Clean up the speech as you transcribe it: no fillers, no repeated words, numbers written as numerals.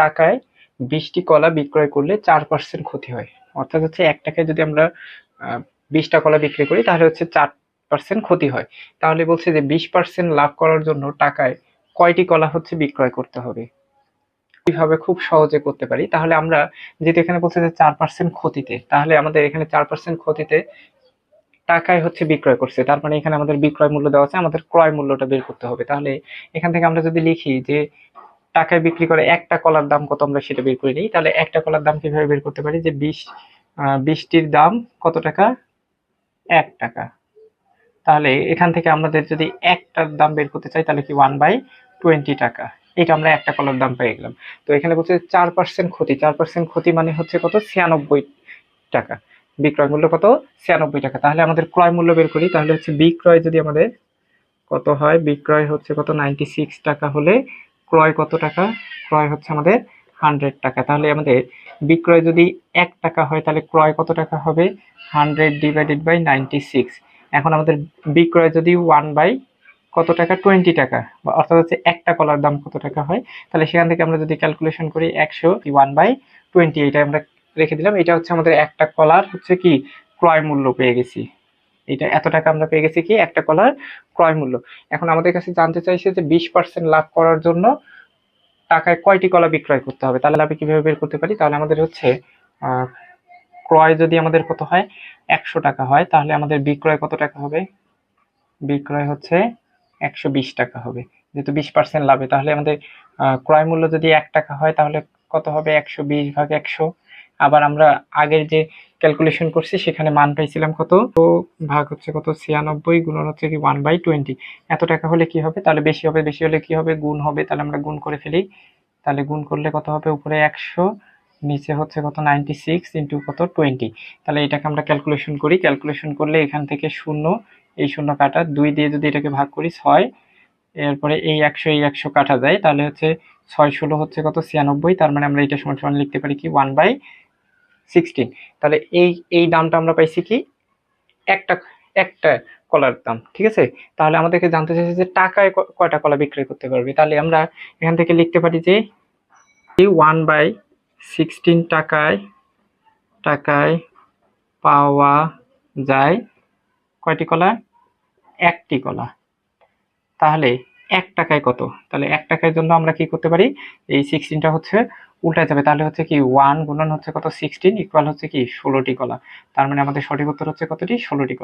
টাকায় 20টি কলা বিক্রয় করলে 4% ক্ষতি হয়। অর্থাৎ হচ্ছে 1 টাকায় যদি আমরা 20টা কলা বিক্রি করি তাহলে হচ্ছে 4% ক্ষতি হয়। তাহলে বলছে যে 20% লাভ করার জন্য টাকায় কয়টি কলা হচ্ছে বিক্রয় করতে হবে। কিভাবে খুব সহজে করতে পারি, তাহলে আমরা যেহেতু এখানে বলছে যে 4% ক্ষতিতে, তাহলে আমাদের এখানে 4% ক্ষতিতে টাকায় হচ্ছে বিক্রয় করছে, তার মানে এখানে আমাদের বিক্রয় মূল্য দেওয়া আছে, আমাদের ক্রয় মূল্যটা বের করতে হবে। তাহলে এখান থেকে আমরা যদি লিখি যে টাকায় বিক্রি করে একটা কলার দাম কত, আমরা সেটা বের করে নিই। তাহলে একটা কলার দাম কিভাবে বের করতে পারি, যে 20টির দাম কত টাকা, 1 টাকা। তাহলে এখান থেকে আমাদের যদি একটার দাম বের করতে চাই তাহলে কি 1/20 টাকা, এটা আমরা একটা কলার দাম পেয়ে গেলাম। তো এখানে বলছে 4% ক্ষতি, 4% ক্ষতি মানে হচ্ছে কত, 96 টাকা। বিক্রয় মূল্য কত, 96 টাকা। তাহলে আমাদের ক্রয় মূল্য বের করি, তাহলে হচ্ছে বিক্রয় যদি আমাদের কত হয়, বিক্রয় হচ্ছে কত 96 টাকা হলে ক্রয় কত টাকা, ক্রয় হচ্ছে আমাদের 100 টাকা। তাহলে আমাদের বিক্রয় যদি 1 টাকা হয় তাহলে ক্রয় কত টাকা হবে, 100/96। এখন আমাদের বিক্রয় যদি 1 বাই কত টাকা, 20 টাকা, অর্থাৎ হচ্ছে একটা কলার দাম কত টাকা হয়, তাহলে সেখান থেকে আমরা যদি ক্যালকুলেশন করি 101/20, এটা আমরা রেখে দিলাম। এটা হচ্ছে আমাদের একটা কলার হচ্ছে কি ক্রয় মূল্য পেয়ে গেছি। এটা এত টাকা আমরা পেয়ে গেছি কি একটা কলার ক্রয় মূল্য। এখন আমাদের কাছে জানতে চাইছে যে 20% লাভ করার জন্য টাকায় কয়টি কলা বিক্রয় করতে হবে। তাহলে আমি কিভাবে বের করতে পারি, তাহলে আমাদের হচ্ছে ক্রয় যদি আমাদের কত হয়, 100 টাকা হয়, তাহলে আমাদের বিক্রয় কত টাকা হবে, বিক্রয় হচ্ছে 120 টাকা হবে। যেহেতু 20% লাভে, তাহলে আমাদের ক্রয় মূল্য যদি 1 টাকা হয় তাহলে কত হবে, 120/100। আবার আমরা আগের যে ক্যালকুলেশন করছি সেখানে মান পাইছিলাম কত, তো ভাগ হচ্ছে কত, 96 গুণন হচ্ছে কি 1/20। এত টাকা হলে কি হবে, তাহলে বেশি হবে, বেশি হলে কি হবে, গুণ হবে। তাহলে আমরা গুণ করে ফেলি, তাহলে গুণ করলে কত হবে, উপরে 100, নিচে হচ্ছে কত 96 ইন্টু কত 20। তাহলে এটাকে আমরা ক্যালকুলেশন করি, ক্যালকুলেশন করলে এখান থেকে শূন্য, এই শূন্য কাটা, 2 দিয়ে যদি এটাকে ভাগ করি 6, এরপরে এই 100 কাটা যায়, তাহলে হচ্ছে 6 × 16 হচ্ছে কত 96। তার মানে আমরা এটা সমান সমান লিখতে পারি কি 1/16। তাহলে এই দামটা আমরা পাইছি কি একটা একটা কলার দাম, ঠিক আছে। তাহলে আমাদেরকে জানতে চাইছে যে টাকায় কয়টা কলা বিক্রয় করতে পারবে। তাহলে আমরা এখান থেকে লিখতে পারি যে 1/16 টাকায় পাওয়া যায় কয়টি কলা, একটি কলা। তাহলে 1 টাকায় কত, তাহলে 1 টাকার জন্য আমরা কি করতে পারি, এই 16টা হচ্ছে উল্টা যাবে, তাহলে হচ্ছে কি 1 গুণন হচ্ছে কত 16 ইকুয়াল হচ্ছে কি 16টি কলা। তার মানে আমাদের সঠিক উত্তর হচ্ছে কতটি, 16টি কলা।